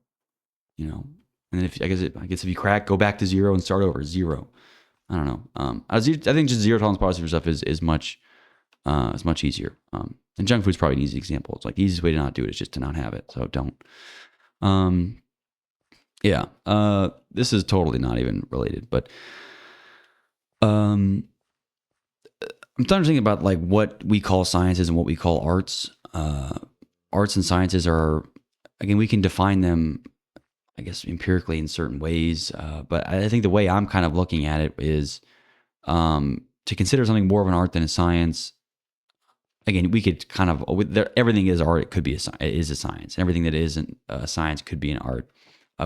And then if I guess if you crack, go back to zero and start over. Zero. I don't know. I think just zero tolerance policy for stuff is much easier. And junk food's probably an easy example. It's like the easiest way to not do it is just to not have it. So don't. Yeah. This is totally not even related, but I'm starting to think about like what we call sciences and what we call arts. Arts and sciences are, again, we can define them, I guess, empirically in certain ways. But I think the way I'm kind of looking at it is to consider something more of an art than a science. Again, we could kind of, everything is art. It could be is a science. Everything that isn't a science could be an art.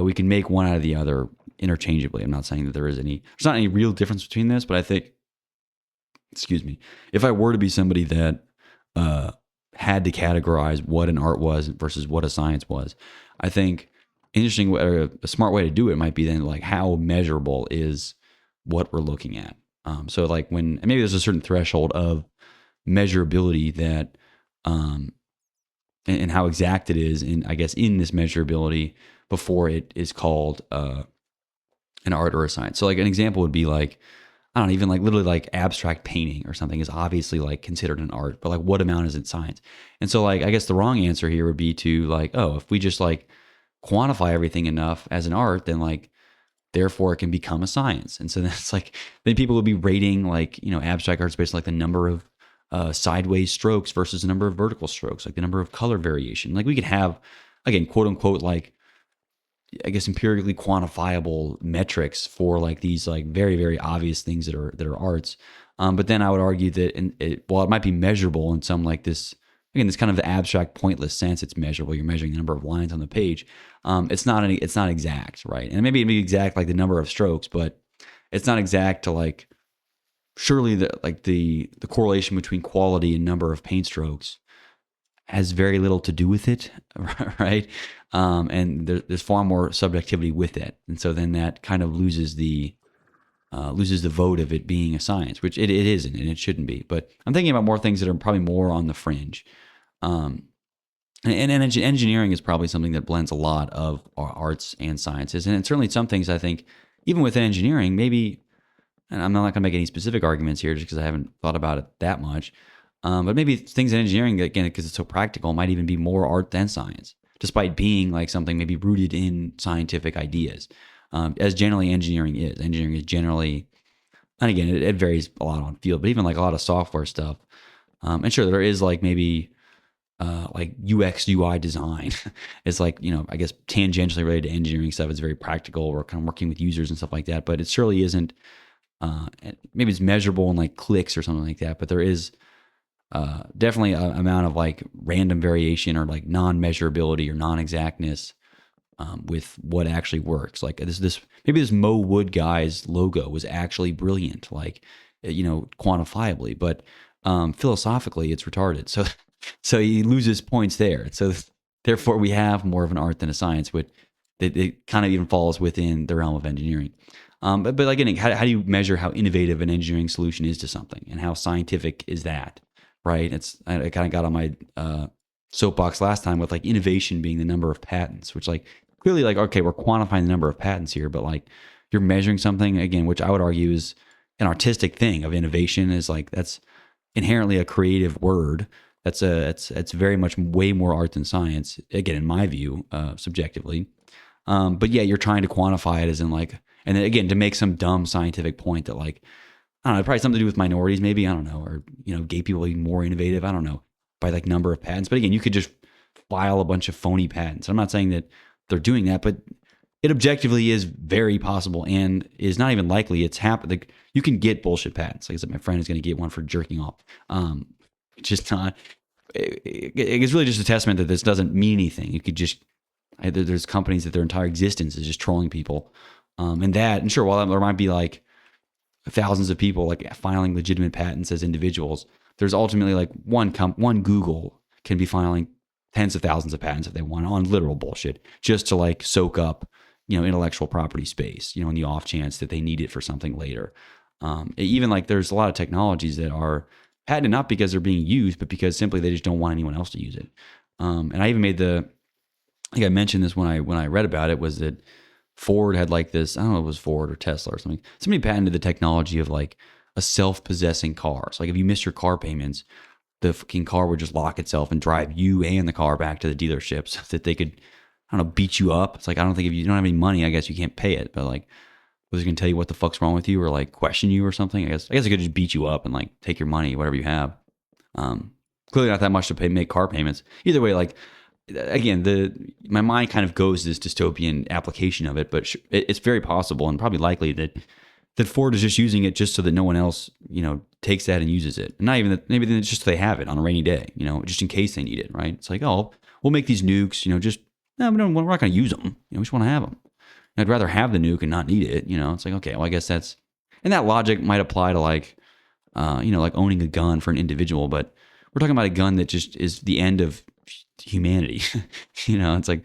We can make one out of the other interchangeably. I'm not saying that there's not any real difference between this, but I think, excuse me, if I were to be somebody that had to categorize what an art was versus what a science was, I think interesting, or a smart way to do it might be then like how measurable is what we're looking at. So like and maybe there's a certain threshold of measurability that, and how exact it is in, I guess, in this measurability before it is called an art or a science. So like an example would be like, I don't know, even like literally like abstract painting or something is obviously like considered an art, but like what amount is it science? And so like, I guess the wrong answer here would be to like, oh, if we just like quantify everything enough as an art, then like, therefore it can become a science. And so that's like, then people would be rating like, abstract arts based on like the number of sideways strokes versus the number of vertical strokes, like the number of color variation. Like we could have, again, quote unquote, like, I guess empirically quantifiable metrics for like these like very, very obvious things that are arts. But then I would argue that while it might be measurable in some like this, again, this kind of abstract, pointless sense, it's measurable. You're measuring the number of lines on the page. It's not exact, right? And maybe it'd be exact like the number of strokes, but it's not exact to like, surely the correlation between quality and number of paint strokes has very little to do with it, right? And there's far more subjectivity with it, and so then that kind of loses the vote of it being a science, which it isn't, and it shouldn't be. But I'm thinking about more things that are probably more on the fringe. And engineering is probably something that blends a lot of arts and sciences, and certainly some things I think, even within engineering, maybe. And I'm not going to make any specific arguments here just because I haven't thought about it that much. But maybe things in engineering, again, because it's so practical, might even be more art than science, despite being like something maybe rooted in scientific ideas, as generally engineering is. Engineering is generally, and again, it varies a lot on field, but even like a lot of software stuff. And sure, there is like maybe like UX UI design. It's like, I guess tangentially related to engineering stuff. It's very practical. We're kind of working with users and stuff like that, but it surely isn't. Maybe it's measurable in like clicks or something like that, but there is definitely an amount of like random variation or like non-measurability or non-exactness with what actually works. Like maybe this Mo Wood guy's logo was actually brilliant, like quantifiably, but philosophically it's retarded. So he loses points there. So therefore we have more of an art than a science, which it kind of even falls within the realm of engineering. But again, how do you measure how innovative an engineering solution is to something, and how scientific is that, right? I kind of got on my soapbox last time with like innovation being the number of patents, which like clearly like, okay, we're quantifying the number of patents here, but like you're measuring something again, which I would argue is an artistic thing of innovation is like, that's inherently a creative word. It's very much way more art than science. Again, in my view, subjectively. But yeah, you're trying to quantify it as in like, and then again, to make some dumb scientific point that like, I don't know, probably something to do with minorities, maybe, I don't know, or, gay people being more innovative, I don't know, by like number of patents. But again, you could just file a bunch of phony patents. I'm not saying that they're doing that, but it objectively is very possible and is not even likely. It's happened. Like, you can get bullshit patents. Like I said, my friend is going to get one for jerking off. It's just not, it's really just a testament that this doesn't mean anything. You could just, there's companies that their entire existence is just trolling people. And sure, while there might be like thousands of people like filing legitimate patents as individuals, there's ultimately like one Google can be filing tens of thousands of patents if they want on literal bullshit just to like soak up, intellectual property space, in the off chance that they need it for something later. Even like there's a lot of technologies that are patented not because they're being used, but because simply they just don't want anyone else to use it. And I even made I think I mentioned this when I read about it, was that Ford had like this, I don't know if it was Ford or Tesla or something. Somebody patented the technology of like a self-possessing car. So like if you miss your car payments, the fucking car would just lock itself and drive you and the car back to the dealership so that they could, I don't know, beat you up. It's like, I don't think if you don't have any money, I guess you can't pay it. But like, was it going to tell you what the fuck's wrong with you or like question you or something? I guess it could just beat you up and like take your money, whatever you have. Clearly not that much to make car payments. Either way, like, again, my mind kind of goes to this dystopian application of it, but it's very possible and probably likely that Ford is just using it just so that no one else, takes that and uses it. And not even that, maybe then it's just so they have it on a rainy day, just in case they need it, right? It's like, oh, we'll make these nukes, no, we're not going to use them. We just want to have them. I'd rather have the nuke and not need it. It's like, okay, well, I guess and that logic might apply to like, like owning a gun for an individual, but we're talking about a gun that just is the end of humanity. It's like,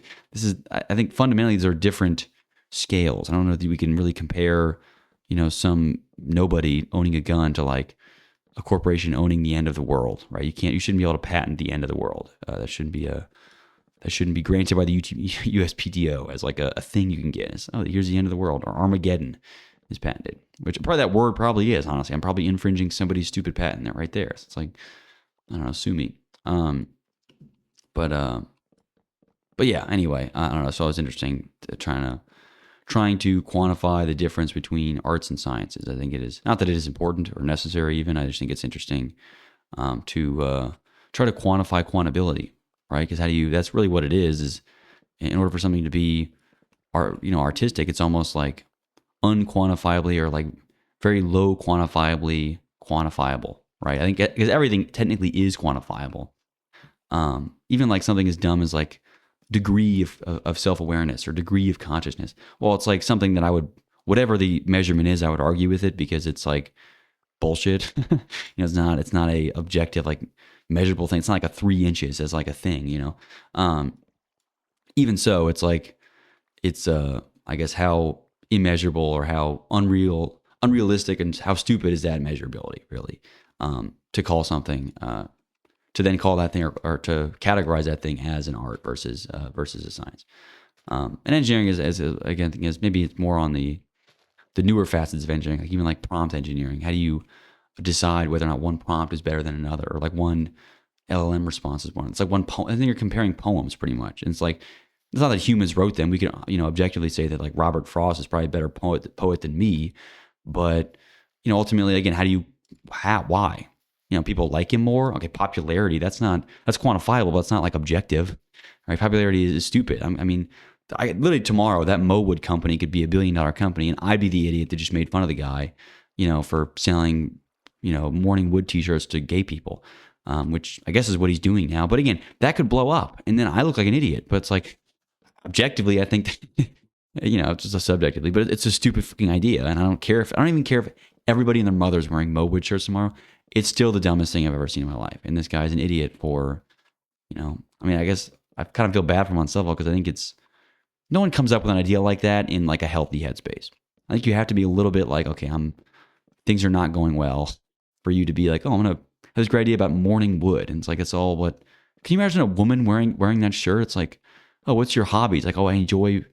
I think fundamentally these are different scales. I don't know if we can really compare, some nobody owning a gun to like a corporation owning the end of the world, right? You shouldn't be able to patent the end of the world. That shouldn't be granted by the USPTO as like a thing you can get. It's, oh, here's the end of the world, or Armageddon is patented, which probably that word probably is, honestly. I'm probably infringing somebody's stupid patent there right there. So it's like, I don't know, sue me. But yeah, anyway, I don't know. So it was interesting trying to quantify the difference between arts and sciences. I think it is, not that it is important or necessary even, I just think it's interesting to try to quantify quantability, right? Because that's really what it is in order for something to be artistic, it's almost like unquantifiably or like very low quantifiably quantifiable, right? I think because everything technically is quantifiable. Even like something as dumb as like degree of self-awareness or degree of consciousness. Well, it's like something that whatever the measurement is, I would argue with it because it's like bullshit. It's not a objective, like measurable thing. It's not like a 3 inches as like a thing, even so, it's like, it's, I guess how immeasurable or how unrealistic and how stupid is that measurability really, to call something, to then call that thing or to categorize that thing as an art versus a science. And engineering is again, maybe it's more on the newer facets of engineering, like even like prompt engineering. How do you decide whether or not one prompt is better than another, or like one LLM response is one? It's like one poem. I think you're comparing poems pretty much. And it's like, it's not that humans wrote them. We can, objectively say that like Robert Frost is probably a better poet than me. But, ultimately, again, why? People like him more. Okay, popularity, that's quantifiable, but it's not like objective, right? Popularity is stupid. I mean, literally tomorrow, that Mowood company could be $1 billion company, and I'd be the idiot that just made fun of the guy, for selling, morning wood t-shirts to gay people, which I guess is what he's doing now. But again, that could blow up, and then I look like an idiot. But it's like, objectively, I think, it's just a subjectively, but it's a stupid fucking idea, and I don't even care if everybody and their mother's wearing Mowood shirts tomorrow. It's still the dumbest thing I've ever seen in my life. And this guy's an idiot for, I guess I kind of feel bad for him on some level because I think no one comes up with an idea like that in like a healthy headspace. I think you have to be a little bit like, okay, things are not going well for you to be like, oh, I'm going to have this great idea about morning wood. And it's like, it's all what Can you imagine a woman wearing that shirt? It's like, oh, what's your hobbies? Like, oh, I enjoy,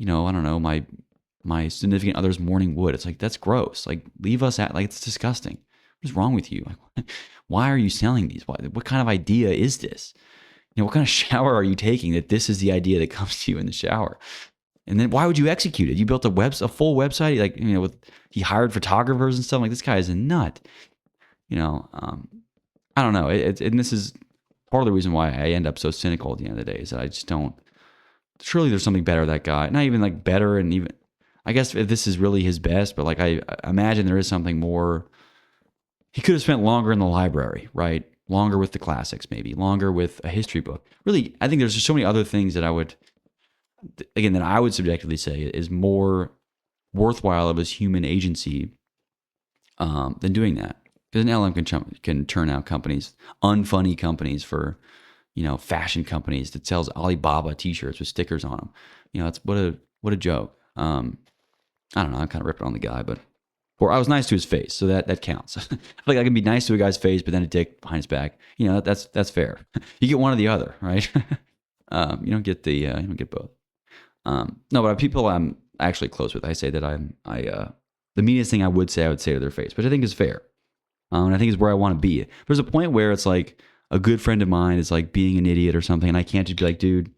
I don't know, my significant other's morning wood. It's like, that's gross. Like, leave us at, like, it's disgusting. What is wrong with you? Like, why are you selling these? What kind of idea is this? What kind of shower are you taking that this is the idea that comes to you in the shower? And then why would you execute it? You built a full website, like, he hired photographers and stuff. Like, this guy is a nut. I don't know. And this is part of the reason why I end up so cynical at the end of the day is that I just don't. Surely there's something better that guy. Not even like better, and even I guess if this is really his best, but like I imagine there is something more. He could have spent longer in the library, right? Longer with the classics, maybe longer with a history book. Really, I think there's just so many other things that I would subjectively say is more worthwhile of his human agency than doing that. Because an LM can turn out companies, unfunny companies for, fashion companies that sells Alibaba T-shirts with stickers on them. It's what a joke. I don't know. I'm kind of ripping on the guy, but I was nice to his face, so that counts. I feel like I can be nice to a guy's face, but then a dick behind his back. That's fair. You get one or the other, right? You don't get you don't get both. No, but people I'm actually close with, I say that the meanest thing I would say to their face, which I think is fair. And I think is where I want to be. There's a point where it's like a good friend of mine is like being an idiot or something, and I can't just be like, dude,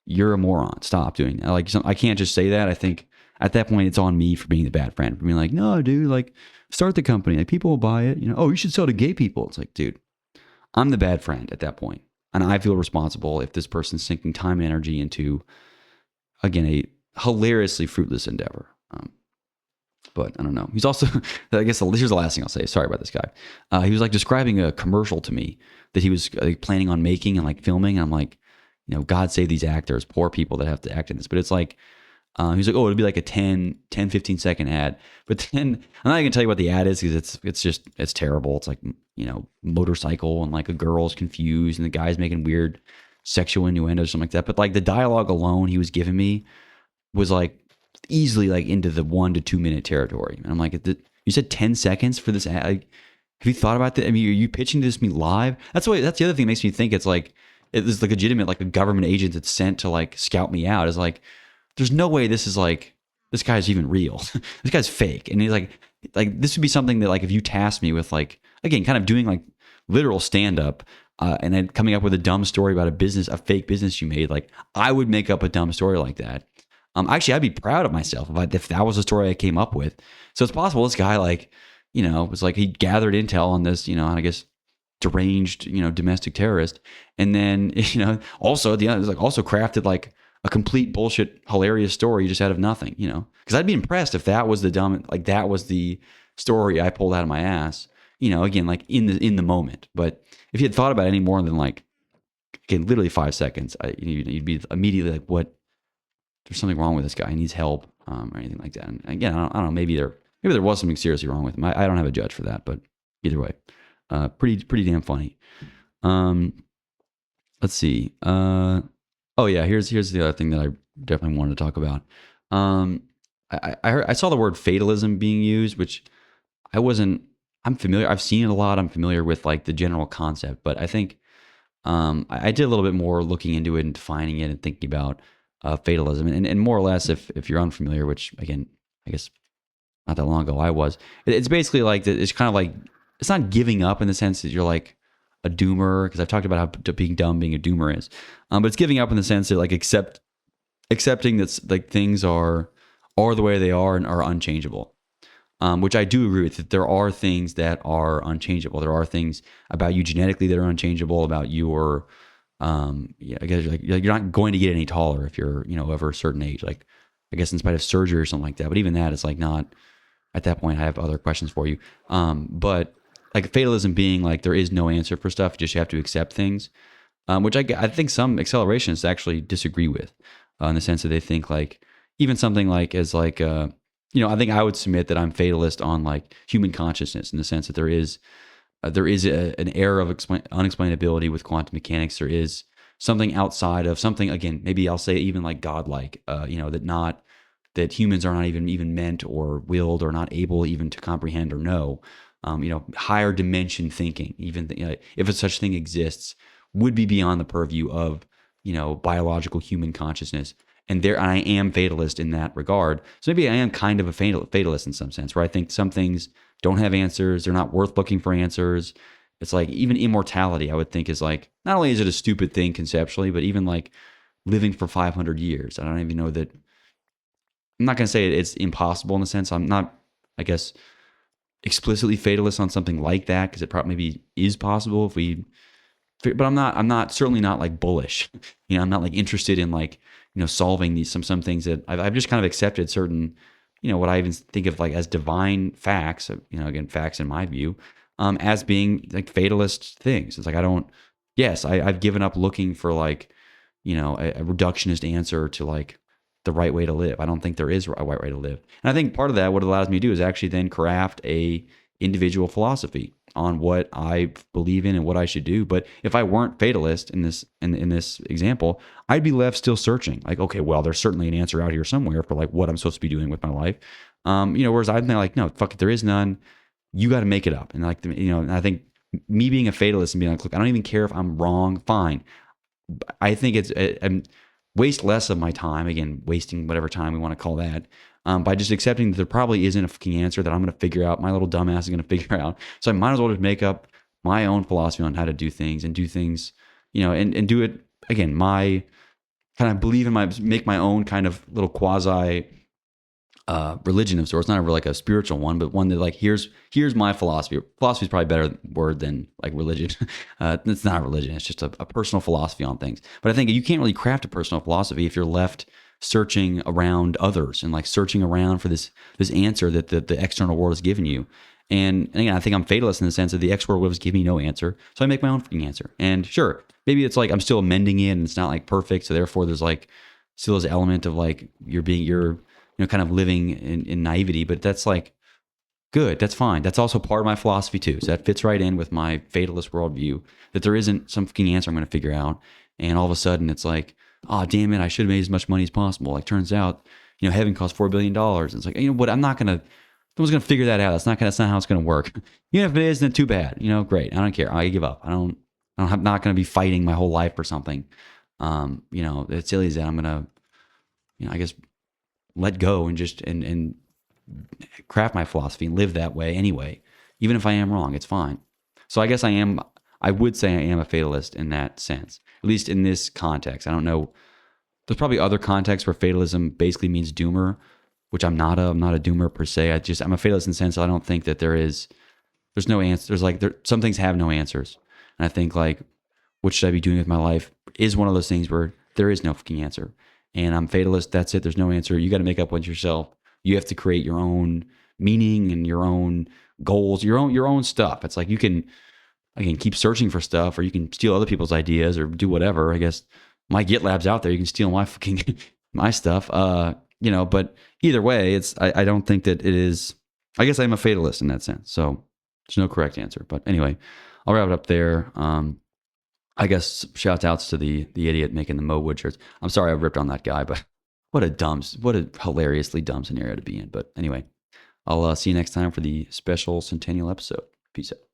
you're a moron. Stop doing that. Like, I can't just say that. I think at that point it's on me for being the bad friend, for being like, no, dude, like, start the company. Like, people will buy it. Oh, you should sell to gay people. It's like, dude, I'm the bad friend at that point, and I feel responsible if this person's sinking time and energy into, again, a hilariously fruitless endeavor. But I don't know. He's also, I guess, here's the last thing I'll say. Sorry about this guy. He was like describing a commercial to me that he was planning on making and like filming. And I'm like, God save these actors, poor people that have to act in this. But it's like, he's like, oh, it'll be like a 15 second ad. But then I'm not even gonna tell you what the ad is because it's terrible. It's like, motorcycle and like a girl's confused and the guy's making weird sexual innuendos, something like that. But like the dialogue alone he was giving me was like easily like into the 1 to 2 minute territory. And I'm like, you said 10 seconds for this ad? Like, have you thought about that? I mean, are you pitching this to me live? That's the other thing that makes me think it's like like legitimate, like a government agent that's sent to like scout me out. Is like, there's no way this guy's even real. This guy's fake. And he's like this would be something that like if you tasked me with like, again, kind of doing like literal stand up and then coming up with a dumb story about a fake business you made, like I would make up a dumb story like that. Actually, I'd be proud of myself if that was the story I came up with. So it's possible this guy, like, was like he gathered intel on this, I guess deranged, domestic terrorist, and then also at the end, it was like also crafted like a complete bullshit, hilarious story just out of nothing, because I'd be impressed if that was that was the story I pulled out of my ass, again, like in the moment. But if you had thought about it any more than like, again, literally 5 seconds, you'd be immediately like, what? There's something wrong with this guy. He needs help, or anything like that. And again, I don't know. Maybe there was something seriously wrong with him. I don't have a judge for that, but either way, pretty damn funny. Let's see. Oh yeah, here's the other thing that I definitely wanted to talk about. I saw the word fatalism being used, which I'm familiar. I've seen it a lot. I'm familiar with like the general concept, but I think I did a little bit more looking into it and defining it and thinking about fatalism, and more or less, if you're unfamiliar, which again, I guess not that long ago I was, it's basically like it's kind of like, it's not giving up in the sense that you're like a doomer, because I've talked about how being dumb being a doomer is, but it's giving up in the sense that like accepting that like things are the way they are and are unchangeable, which I do agree with, that there are things that are unchangeable. There are things about you genetically that are unchangeable, about your I guess like you're not going to get any taller if you're, over a certain age, like I guess in spite of surgery or something like that. But even that is like not, at that point I have other questions for you. But like fatalism being like, there is no answer for stuff. You have to accept things, which I think some accelerationists actually disagree with, in the sense that they think like even something like as like, I think I would submit that I'm fatalist on like human consciousness, in the sense that there is an air of unexplainability with quantum mechanics. There is something outside of something, again, maybe I'll say even like godlike, that humans are not even meant or willed or not able even to comprehend or know, higher dimension thinking, even if such thing exists, would be beyond the purview of, biological human consciousness. And there, I am fatalist in that regard. So maybe I am kind of a fatalist in some sense, where I think some things don't have answers. They're not worth looking for answers. It's like even immortality, I would think, is like, not only is it a stupid thing conceptually, but even like living for 500 years. I don't even know that. I'm not going to say it's impossible in the sense. I'm not, I guess, explicitly fatalist on something like that, because it probably maybe is possible if we, but I'm not certainly not like bullish. I'm not like interested in like, solving these some things that I've just kind of accepted certain, what I even think of like as divine facts, again, facts in my view, as being like fatalist things. It's like, yes, I've given up looking for like, a reductionist answer to like the right way to live. I don't think there is a right way to live. And I think part of that, what it allows me to do is actually then craft a individual philosophy on what I believe in and what I should do. But if I weren't fatalist in this example, I'd be left still searching. Like, okay, well, there's certainly an answer out here somewhere for like what I'm supposed to be doing with my life. Whereas I'm like, no, fuck it, there is none. You got to make it up. And like, and I think me being a fatalist and being like, look, I don't even care if I'm wrong. Fine. I think waste less of my time, again, wasting whatever time we want to call that, by just accepting that there probably isn't a fucking answer that I'm going to figure out. My little dumbass is going to figure out. So I might as well just make up my own philosophy on how to do things and do things, and do it, again, my kind of believe in make my own kind of little quasi religion of sorts, not really like a spiritual one, but one that like, here's my philosophy. Philosophy is probably a better word than like religion. It's not religion. It's just a personal philosophy on things. But I think you can't really craft a personal philosophy if you're left searching around others and like searching around for this answer that the external world has given you. And again, I think I'm fatalist in the sense that the external world has given me no answer. So I make my own freaking answer. And sure, maybe it's like I'm still amending it and it's not like perfect. So therefore there's like still this element of like you're kind of living in naivety, but that's like good. That's fine. That's also part of my philosophy too. So that fits right in with my fatalist worldview, that there isn't some fucking answer I'm going to figure out. And all of a sudden it's like, oh, damn it, I should have made as much money as possible. Like, turns out, heaven costs $4 billion. And it's like, what? No one's going to figure that out. That's not how it's going to work. Even if it is, then too bad. Great. I don't care. I give up. I'm not going to be fighting my whole life for something. It's silly as that. I'm going to, I guess, let go and just and craft my philosophy and live that way anyway. Even if I am wrong, it's fine. So I guess I would say I am a fatalist in that sense, at least in this context. I don't know. There's probably other contexts where fatalism basically means doomer, which I'm not a doomer per se. I'm a fatalist in the sense I don't think that there's no answer. There's like, some things have no answers. And I think like, what should I be doing with my life is one of those things where there is no fucking answer. And I'm fatalist. That's it. There's no answer. You got to make up with yourself. You have to create your own meaning and your own goals, your own stuff. It's like you can, again, keep searching for stuff, or you can steal other people's ideas or do whatever. I guess my GitLab's out there. You can steal my fucking my stuff. But either way, I don't think that it is. I guess I'm a fatalist in that sense. So there's no correct answer. But anyway, I'll wrap it up there. I guess shout outs to the idiot making the Mo Wood shirts. I'm sorry I ripped on that guy, but what a hilariously dumb scenario to be in. But anyway, I'll see you next time for the special centennial episode. Peace out.